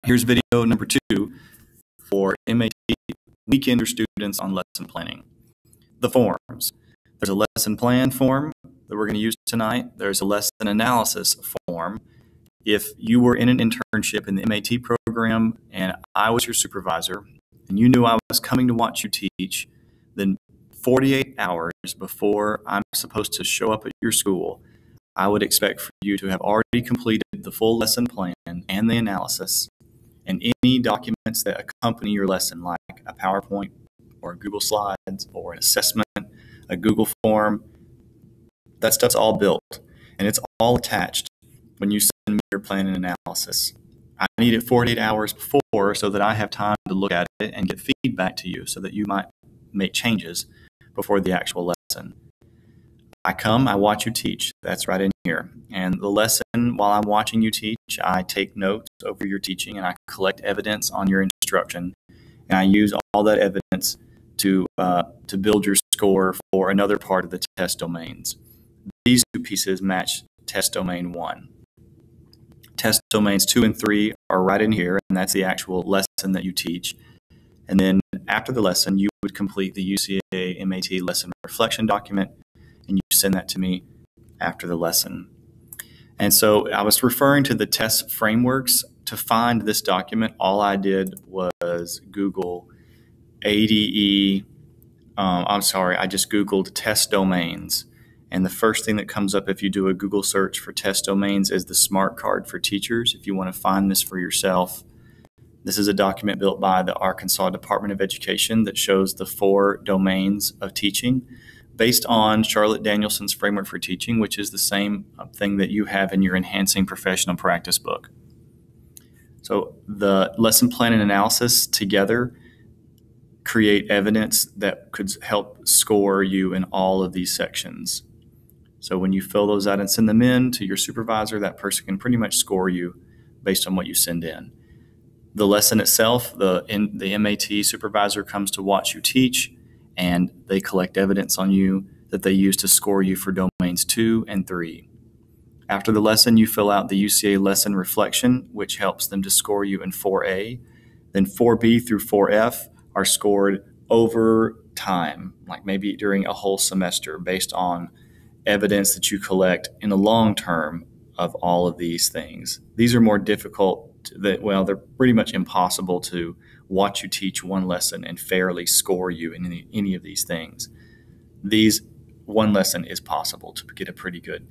here's video number 2 for MAT Weekender students on lesson planning. The forms. There's a lesson plan form that we're going to use tonight. There's a lesson analysis form. If you were in an internship in the MAT program and I was your supervisor and you knew I was coming to watch you teach, then 48 hours before I'm supposed to show up at your school, I would expect for you to have already completed the full lesson plan and the analysis and any documents that accompany your lesson, like a PowerPoint or Google Slides or an assessment, a Google form. That stuff's all built and it's all attached when you send me your plan and analysis. I need it 48 hours before so that I have time to look at it and get feedback to you so that you might make changes before the actual lesson. I watch you teach. That's right in here. And the lesson, while I'm watching you teach, I take notes over your teaching and I collect evidence on your instruction. And I use all that evidence to build your score for another part of the test domains. These two pieces match test domain 1. Test domains 2 and 3 are right in here, and that's the actual lesson that you teach. And then after the lesson, you would complete the UCA MAT lesson reflection document, and you send that to me after the lesson. And so I was referring to the test frameworks. To find this document, all I did was Google ADE. I just Googled test domains. And the first thing that comes up if you do a Google search for test domains is the Smart Card for Teachers. If you want to find this for yourself, this is a document built by the Arkansas Department of Education that shows the 4 domains of teaching based on Charlotte Danielson's Framework for Teaching, which is the same thing that you have in your Enhancing Professional Practice book. So the lesson plan and analysis together create evidence that could help score you in all of these sections. So when you fill those out and send them in to your supervisor, that person can pretty much score you based on what you send in. The lesson itself, the MAT supervisor comes to watch you teach, and they collect evidence on you that they use to score you for domains 2 and 3. After the lesson, you fill out the UCA lesson reflection, which helps them to score you in 4A. Then 4B through 4F are scored over time, like maybe during a whole semester, based on evidence that you collect in the long term of all of these things. These are more difficult, they're pretty much impossible to watch you teach one lesson and fairly score you in any of these things. These one lesson is possible to get a pretty good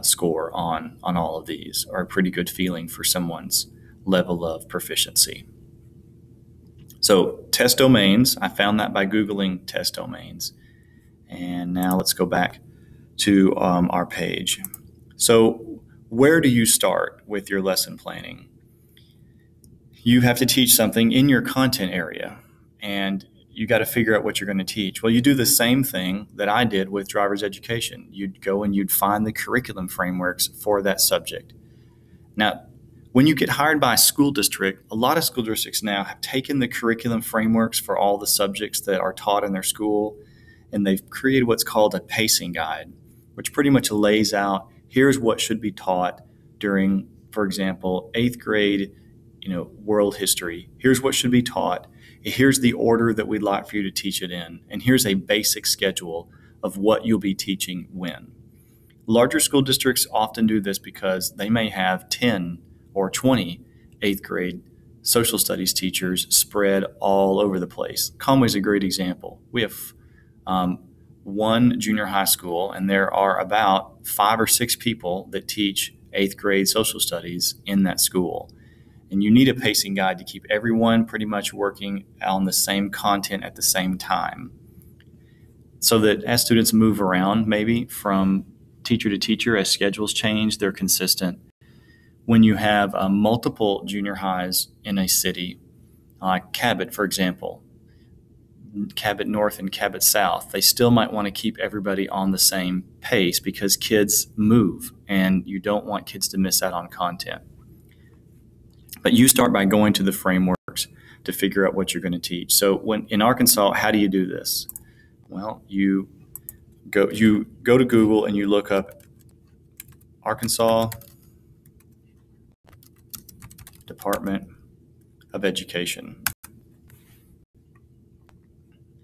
score on all of these, or a pretty good feeling for someone's level of proficiency. So test domains, I found that by Googling test domains. And now let's go back to our page. So where do you start with your lesson planning? You have to teach something in your content area, and you got to figure out what you're going to teach. Well, you do the same thing that I did with driver's education. You'd go and you'd find the curriculum frameworks for that subject. Now, when you get hired by a school district, a lot of school districts now have taken the curriculum frameworks for all the subjects that are taught in their school, and they've created what's called a pacing guide, which pretty much lays out, here's what should be taught during, for example, 8th grade, world history. Here's what should be taught. Here's the order that we'd like for you to teach it in. And here's a basic schedule of what you'll be teaching when. Larger school districts often do this because they may have 10 or 20 8th grade social studies teachers spread all over the place. Conway's a great example. We have one junior high school, and there are about 5 or 6 people that teach 8th grade social studies in that school. And you need a pacing guide to keep everyone pretty much working on the same content at the same time, so that as students move around, maybe from teacher to teacher, as schedules change, they're consistent. When you have multiple junior highs in a city, like Cabot, for example, Cabot North and Cabot South, they still might want to keep everybody on the same pace because kids move and you don't want kids to miss out on content. But you start by going to the frameworks to figure out what you're going to teach. So in Arkansas, how do you do this? Well, you go to Google and you look up Arkansas Department of Education.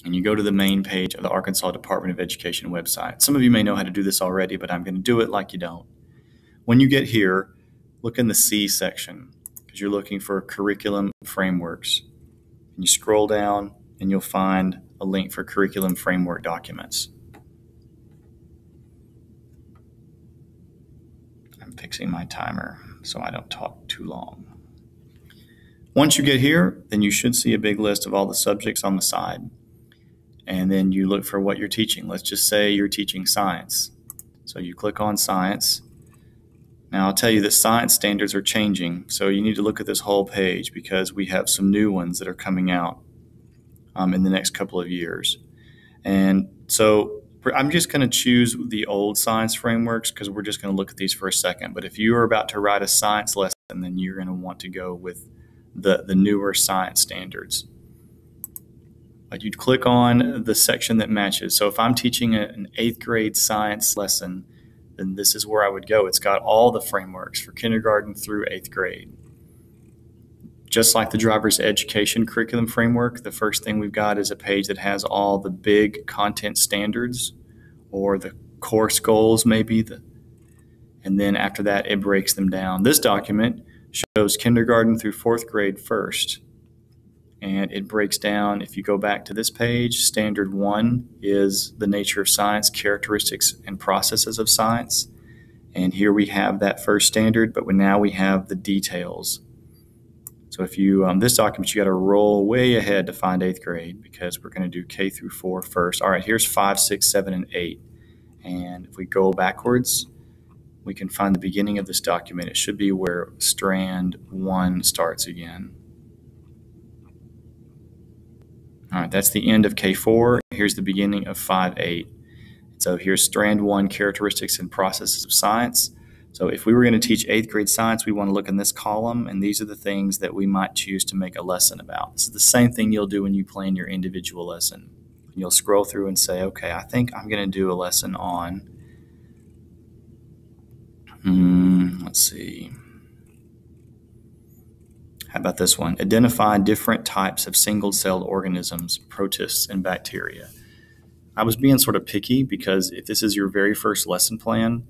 And you go to the main page of the Arkansas Department of Education website. Some of you may know how to do this already, but I'm going to do it like you don't. When you get here, look in the C section because you're looking for curriculum frameworks. And you scroll down and you'll find a link for curriculum framework documents. I'm fixing my timer so I don't talk too long. Once you get here, then you should see a big list of all the subjects on the side. And then you look for what you're teaching. Let's just say you're teaching science. So you click on science. Now I'll tell you that science standards are changing. So you need to look at this whole page because we have some new ones that are coming out in the next couple of years. And so I'm just going to choose the old science frameworks because we're just going to look at these for a second. But if you are about to write a science lesson, then you're going to want to go with the newer science standards. But you'd click on the section that matches. So if I'm teaching an 8th grade science lesson, then this is where I would go. It's got all the frameworks for kindergarten through 8th grade. Just like the driver's education curriculum framework, the first thing we've got is a page that has all the big content standards or the course goals maybe. And then after that, it breaks them down. This document shows kindergarten through 4th grade first. And it breaks down, if you go back to this page, Standard 1 is the nature of science, characteristics and processes of science. And here we have that first standard, but now we have the details. So if you, this document, you got to roll way ahead to find 8th grade because we're going to do K through 4 first. All right, here's 5, 6, 7, and 8. And if we go backwards, we can find the beginning of this document. It should be where Strand 1 starts again. All right, that's the end of K4. Here's the beginning of 5-8. So here's Strand 1, Characteristics and Processes of Science. So if we were going to teach 8th grade science, we want to look in this column, and these are the things that we might choose to make a lesson about. This is the same thing you'll do when you plan your individual lesson. You'll scroll through and say, okay, I think I'm going to do a lesson on, let's see. How about this one? Identify different types of single-celled organisms, protists, and bacteria. I was being sort of picky because if this is your very first lesson plan,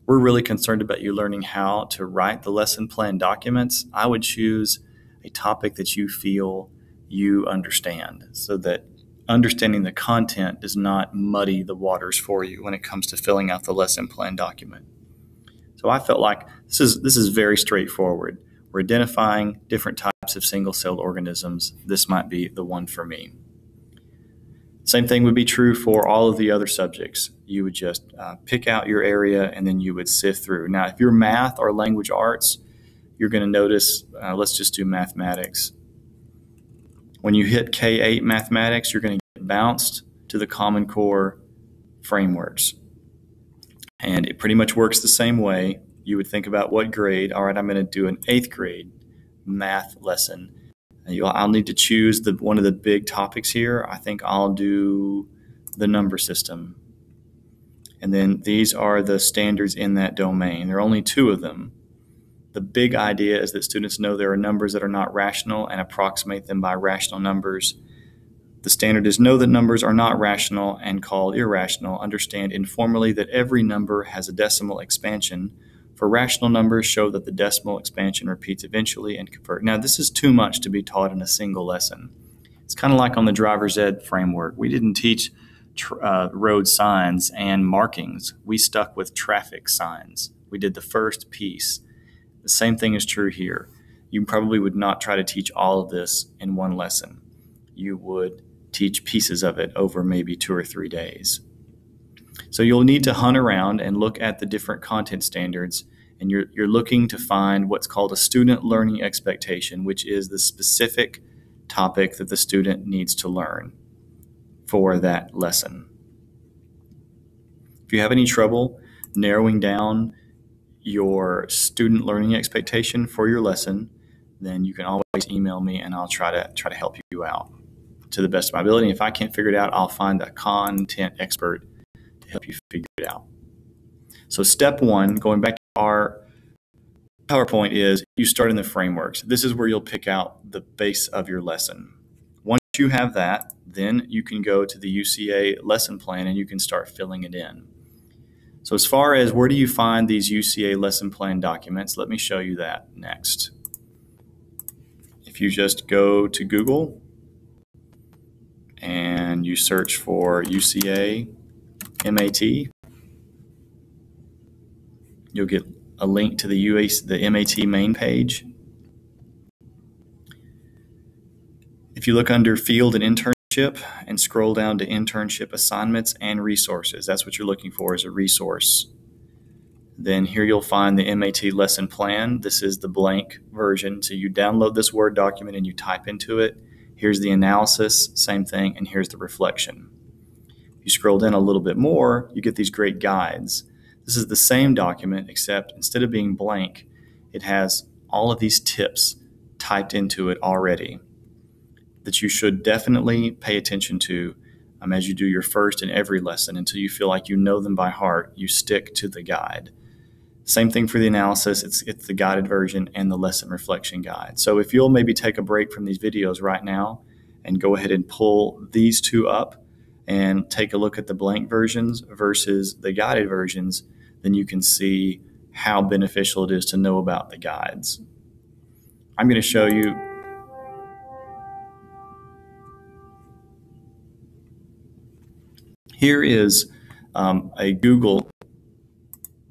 we're really concerned about you learning how to write the lesson plan documents. I would choose a topic that you feel you understand so that understanding the content does not muddy the waters for you when it comes to filling out the lesson plan document. So I felt like this is very straightforward. We're identifying different types of single-celled organisms. This might be the one for me. Same thing would be true for all of the other subjects. You would just pick out your area and then you would sift through. Now, if you're math or language arts, you're going to notice, let's just do mathematics. When you hit K8 mathematics, you're going to get bounced to the Common Core frameworks. And it pretty much works the same way. You would think about what grade. All right, I'm going to do an 8th grade math lesson. I'll need to choose one of the big topics here. I think I'll do the number system. And then these are the standards in that domain. There are only 2 of them. The big idea is that students know there are numbers that are not rational and approximate them by rational numbers. The standard is know that numbers are not rational and called irrational. Understand informally that every number has a decimal expansion. For rational numbers, show that the decimal expansion repeats eventually and convert. Now, this is too much to be taught in a single lesson. It's kind of like on the driver's ed framework. We didn't teach road signs and markings. We stuck with traffic signs. We did the first piece. The same thing is true here. You probably would not try to teach all of this in one lesson. You would teach pieces of it over maybe 2 or 3 days. So you'll need to hunt around and look at the different content standards, and you're looking to find what's called a student learning expectation, which is the specific topic that the student needs to learn for that lesson. If you have any trouble narrowing down your student learning expectation for your lesson, then you can always email me and I'll try to help you out to the best of my ability. If I can't figure it out, I'll find a content expert to help you figure it out. So step 1, going back to our PowerPoint is you start in the frameworks. This is where you'll pick out the base of your lesson. Once you have that, then you can go to the UCA lesson plan and you can start filling it in. So as far as where do you find these UCA lesson plan documents, let me show you that next. If you just go to Google and you search for UCA MAT, you'll get a link to the MAT main page. If you look under Field and Internship and scroll down to Internship Assignments and Resources, that's what you're looking for, is a resource. Then here you'll find the MAT lesson plan. This is the blank version. So you download this Word document and you type into it. Here's the analysis, same thing, and here's the reflection. If you scroll down a little bit more, you get these great guides. This is the same document, except instead of being blank, it has all of these tips typed into it already that you should definitely pay attention to as you do your first and every lesson until you feel like you know them by heart. You stick to the guide. Same thing for the analysis. It's the guided version and the lesson reflection guide. So if you'll maybe take a break from these videos right now and go ahead and pull these two up and take a look at the blank versions versus the guided versions, then you can see how beneficial it is to know about the guides. I'm going to show you. Here is a Google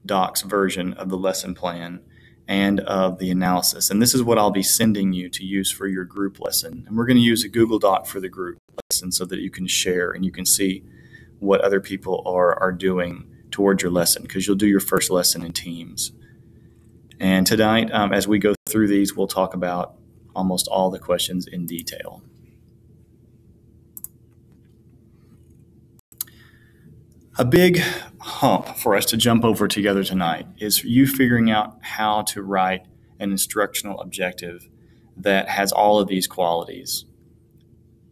Docs version of the lesson plan and of the analysis. And this is what I'll be sending you to use for your group lesson. And we're going to use a Google Doc for the group lesson so that you can share and you can see what other people are doing towards your lesson, because you'll do your first lesson in teams. And tonight, as we go through these, we'll talk about almost all the questions in detail. A big hump for us to jump over together tonight is you figuring out how to write an instructional objective that has all of these qualities.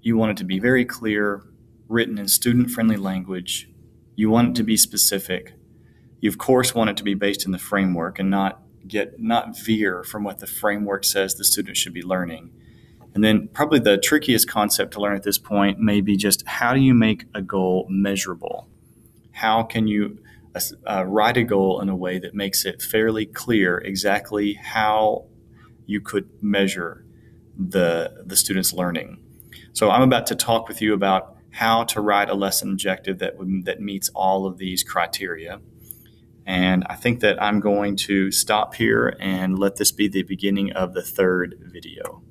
You want it to be very clear, written in student-friendly language. You want it to be specific. You, of course, want it to be based in the framework and not veer from what the framework says the student should be learning. And then probably the trickiest concept to learn at this point may be just how do you make a goal measurable? How can you write a goal in a way that makes it fairly clear exactly how you could measure the student's learning? So I'm about to talk with you about how to write a lesson objective that meets all of these criteria. And I think that I'm going to stop here and let this be the beginning of the third video.